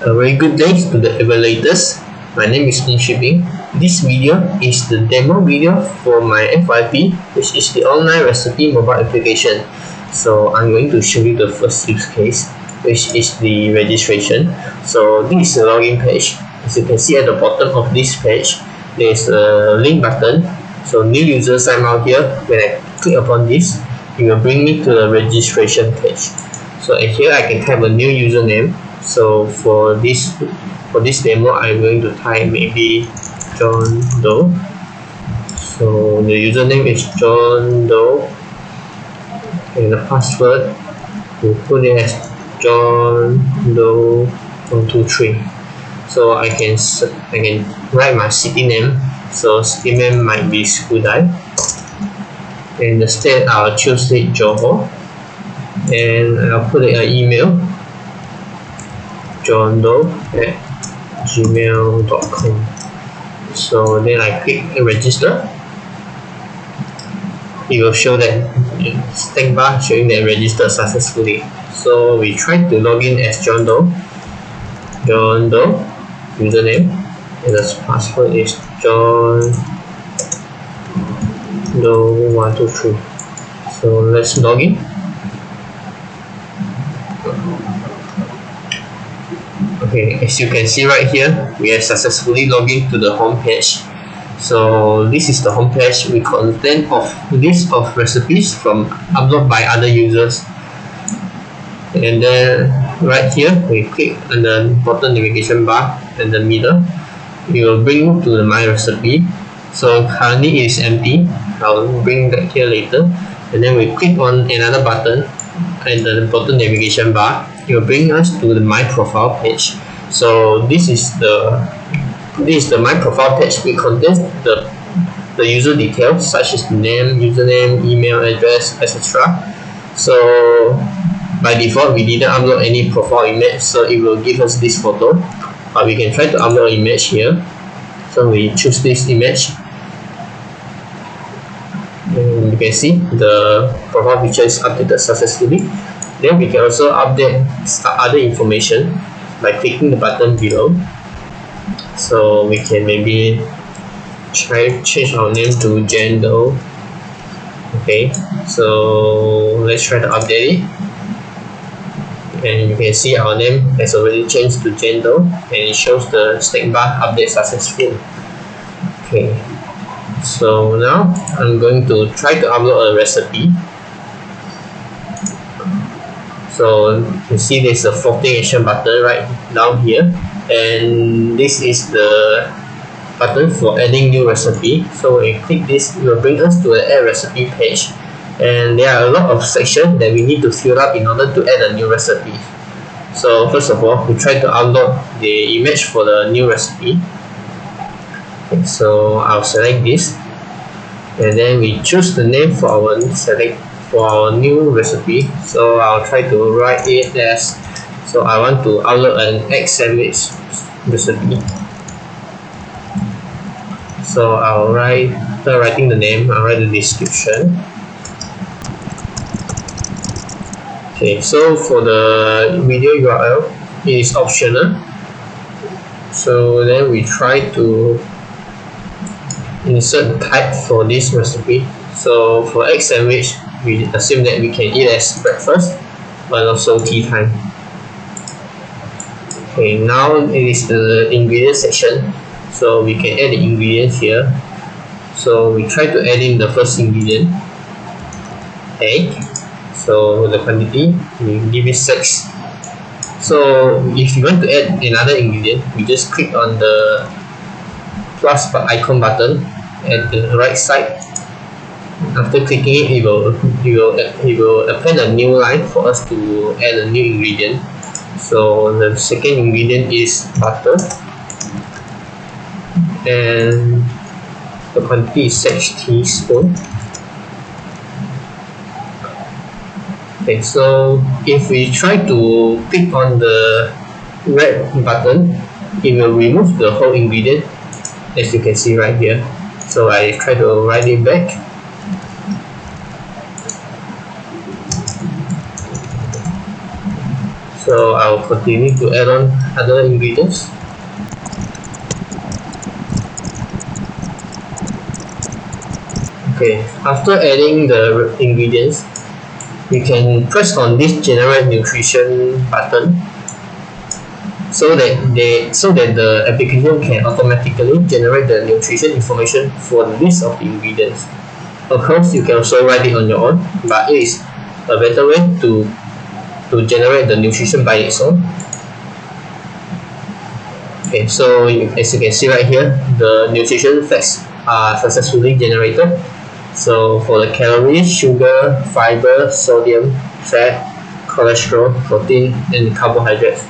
A very good day to the evaluators. My name is Shipping. This video is the demo video for my FYP, which is the online recipe mobile application. So I'm going to show you the first use case, which is the registration. So this is the login page. As you can see at the bottom of this page, there is a link button. So new user sign out here. When I click upon this, it will bring me to the registration page. So here I can type a new username. So for this demo, I'm going to type maybe John Doe. So the username is John Doe, and the password we'll put it as John Doe 123. So I can write my city name. So city name might be Skudai, and the state I'll choose it Johor, and I'll put it an email johndoe@gmail.com. So then I click register. It will show that stack bar showing that registered successfully. So we try to log in as John Doe username, and the password is John Doe 123. So let's log in. Okay, as you can see right here, we have successfully logged into the home page. So this is the home page. We contain of list of recipes from upload by other users. And then right here, we click on the bottom navigation bar in the middle. It will bring you to the my recipe. So currently it is empty. I'll bring that here later. And then we click on another button at the bottom navigation bar. It will bring us to the my profile page. So this is the my profile page. We contain the user details such as name, username, email address, etc. So by default we didn't upload any profile image, so it will give us this photo, but we can try to upload an image here. So we choose this image, and you can see the profile picture is updated successfully. Then we can also update other information by clicking the button below. So we can maybe change our name to Jane Doe. Okay, so let's try to update it. And you can see our name has already changed to Jane Doe, and it shows the stack bar update successful. Okay, so now I'm going to try to upload a recipe. So you can see there's a floating action button right down here, and this is the button for adding new recipe. So when you click this, it will bring us to the add recipe page, and there are a lot of sections that we need to fill up in order to add a new recipe. So first of all, we try to upload the image for the new recipe. Okay, so I'll select this, and then we choose the name for our new recipe. So I'll try to write it as, so I want to upload an egg sandwich recipe. So I'll write, after writing the name, I'll write the description. Okay, so for the video URL, it is optional. So then we try to insert the type for this recipe. So for egg sandwich, we assume that we can eat as breakfast, but also tea time. Okay, now it is the ingredient section. So we can add the ingredients here. So we try to add in the first ingredient, egg. So the quantity, we give it 6. So if you want to add another ingredient, we just click on the plus icon button at the right side. After clicking it, it will append a new line for us to add a new ingredient. So the second ingredient is butter, and the quantity is 6 teaspoons. Okay, so if we try to click on the red button, it will remove the whole ingredient, as you can see right here. So I try to write it back. So So I'll continue to add on other ingredients. Okay, after adding the ingredients, we can press on this generate nutrition button so that the application can automatically generate the nutrition information for the list of the ingredients. Of course, you can also write it on your own, but it is a better way to generate the nutrition by its own. Okay, so as you can see right here, the nutrition facts are successfully generated. So for the calories, sugar, fiber, sodium, fat, cholesterol, protein, and carbohydrates.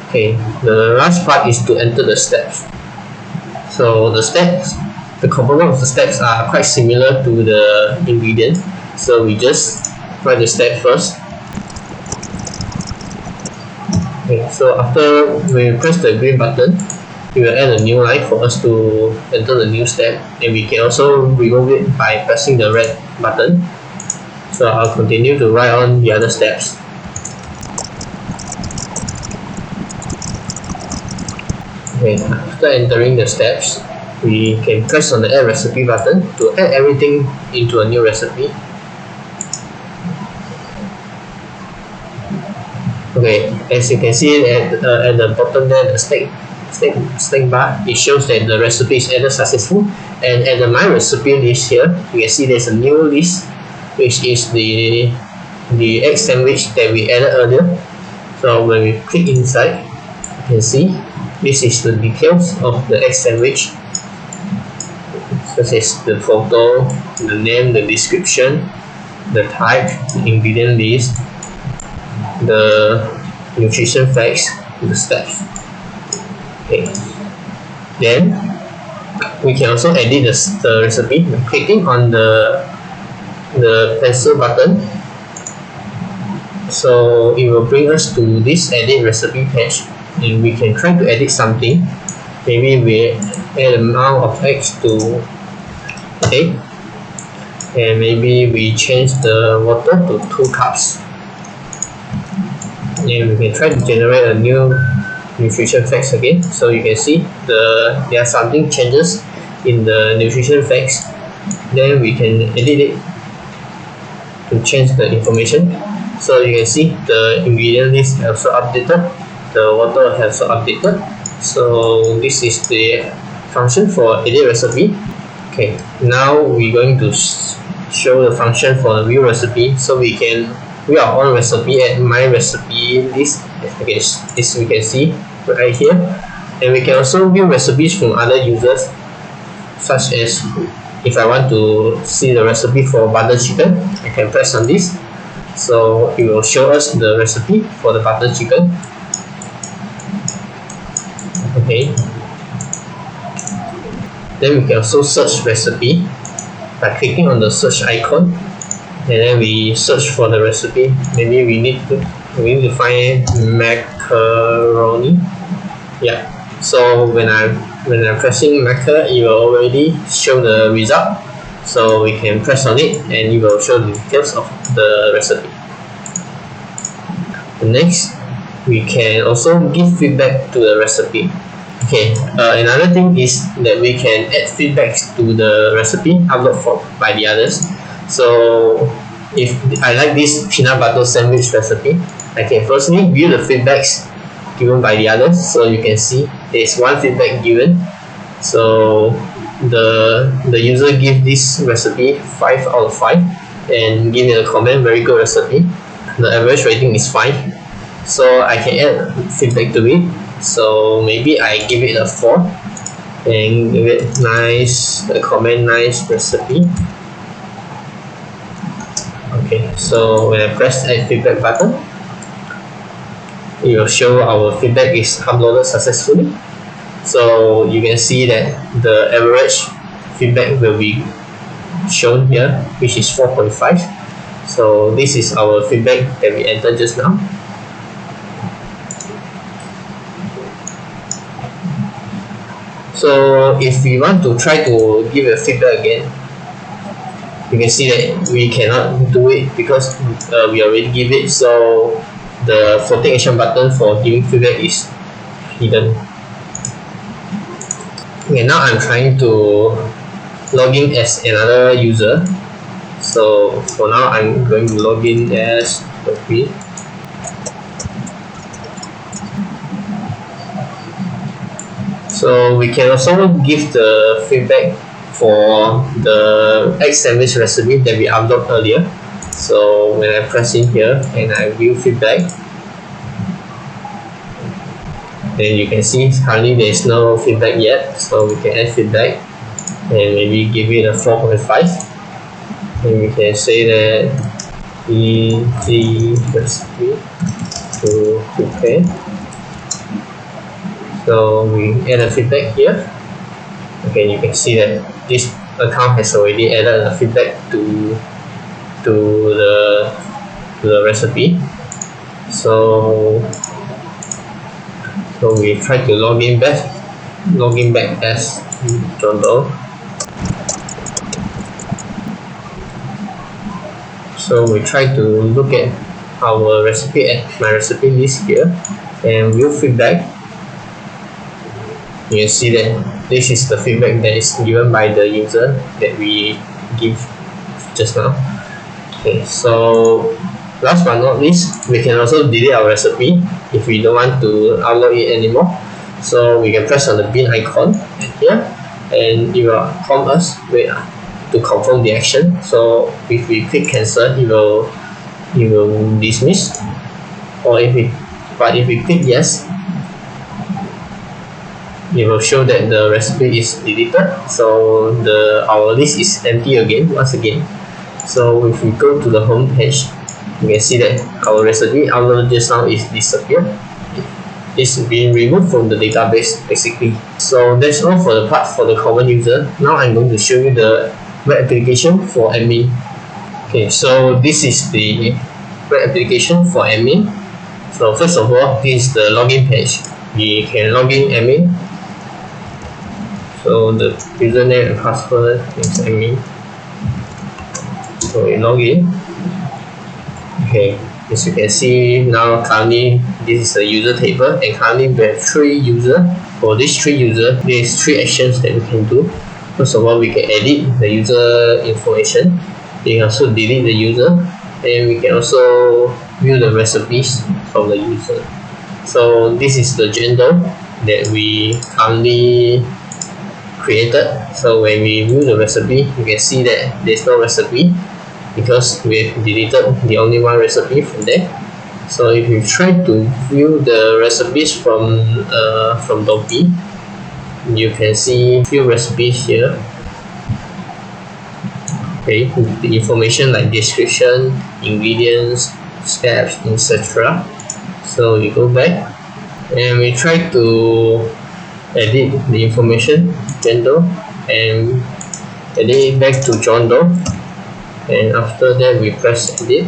Okay, the last part is to enter the steps. So the component of the steps are quite similar to the ingredient. So we just write the step first. Okay, so after we press the green button, we will add a new line for us to enter the new step, and we can also remove it by pressing the red button. So I'll continue to write on the other steps. Okay, after entering the steps, we can press on the add recipe button to add everything into a new recipe. Okay, as you can see at the bottom there, the stack bar, it shows that the recipe is added successful. And at the my recipe list here, you can see there's a new list, which is the egg sandwich that we added earlier. So when we click inside, you can see this is the details of the egg sandwich, such as the photo, the name, the description, the type, the ingredient list, the nutrition facts, the steps. Okay. Then we can also edit the recipe by clicking on the pencil button. So it will bring us to this edit recipe page, and we can try to edit something. Maybe we add the amount of eggs to 8, and maybe we change the water to 2 cups. And we can try to generate a new nutrition facts again. So you can see there are something changes in the nutrition facts. Then we can edit it to change the information. So you can see the ingredient list also updated, the water has also updated. So this is the function for edit recipe. Okay, now we're going to show the function for the view recipe. So we can view our own recipe at my recipe list, as we can see right here. And we can also view recipes from other users, such as if I want to see the recipe for butter chicken, I can press on this. So it will show us the recipe for the butter chicken. Okay. Then we can also search recipe by clicking on the search icon, and then we search for the recipe. Maybe we need to find macaroni. Yeah. So when I'm pressing maca, it will already show the result. So we can press on it, and it will show the details of the recipe. Next, we can also give feedback to the recipe. Okay, another thing is that we can add feedbacks to the recipe upload by the others. So if I like this peanut butter sandwich recipe, I can firstly view the feedbacks given by the others. So you can see there's one feedback given. So the user give this recipe 5 out of 5 and give me a comment, very good recipe. The average rating is 5. So I can add feedback to it. So maybe I give it a 4 and give it nice, comment nice recipe. Okay, so when I press add feedback button, it will show our feedback is uploaded successfully. So you can see that the average feedback will be shown here, which is 4.5. So this is our feedback that we entered just now. So if we want to try to give a feedback again, you can see that we cannot do it because we already give it. So the floating action button for giving feedback is hidden. Okay, now I'm trying to log in as another user. So for now, I'm going to log in as Sophie. So we can also give the feedback for the egg sandwich recipe that we uploaded earlier. So when I press in here and I view feedback, then you can see currently there is no feedback yet. So we can add feedback and maybe give it a 4.5. And we can say that easy recipe to prepare. So we add a feedback here. Okay, you can see that this account has already added a feedback to the recipe. So we try to log in back as John Doe. So we try to look at our recipe at my recipe list here and view feedback. You can see that this is the feedback that is given by the user that we give just now. Okay, so last but not least, we can also delete our recipe if we don't want to upload it anymore. So we can press on the bin icon here and it will prompt us to confirm the action. So if we click cancel, it will dismiss, or if we click yes, it will show that the recipe is deleted. So our list is empty once again. So if we go to the home page, you can see that our recipe uploaded just now is disappeared. It's being removed from the database basically. So that's all for the part for the common user. Now I'm going to show you the web application for admin. Okay, so this is the web application for admin. So first of all, this is the login page. We can log in admin. So the username and password is admin. So we log in. Okay, as you can see now, currently this is a user table, and currently we have 3 users. For these 3 users, there is 3 actions that we can do. First of all, we can edit the user information. We can also delete the user, and we can also view the recipes of the user. So this is the agenda that we currently created. So when we view the recipe, you can see that there's no recipe because we've deleted the only one recipe from there. So if you try to view the recipes from Dopi, you can see few recipes here. Okay, the information like description, ingredients, steps, etc. So you go back and we try to edit the information John Doe and edit it back to John Doe, and after that we press edit.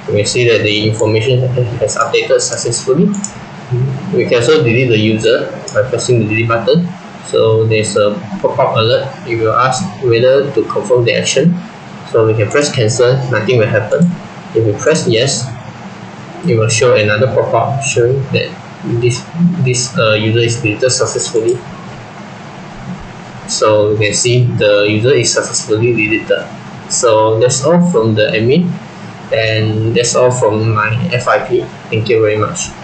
You can see that the information has updated successfully. We can also delete the user by pressing the delete button. So there's a pop-up alert. It will ask whether to confirm the action. So we can press cancel, nothing will happen. If we press yes, it will show another pop-up showing that this user is deleted successfully. So you can see the user is successfully deleted. So that's all from the admin, and that's all from my FIP. Thank you very much.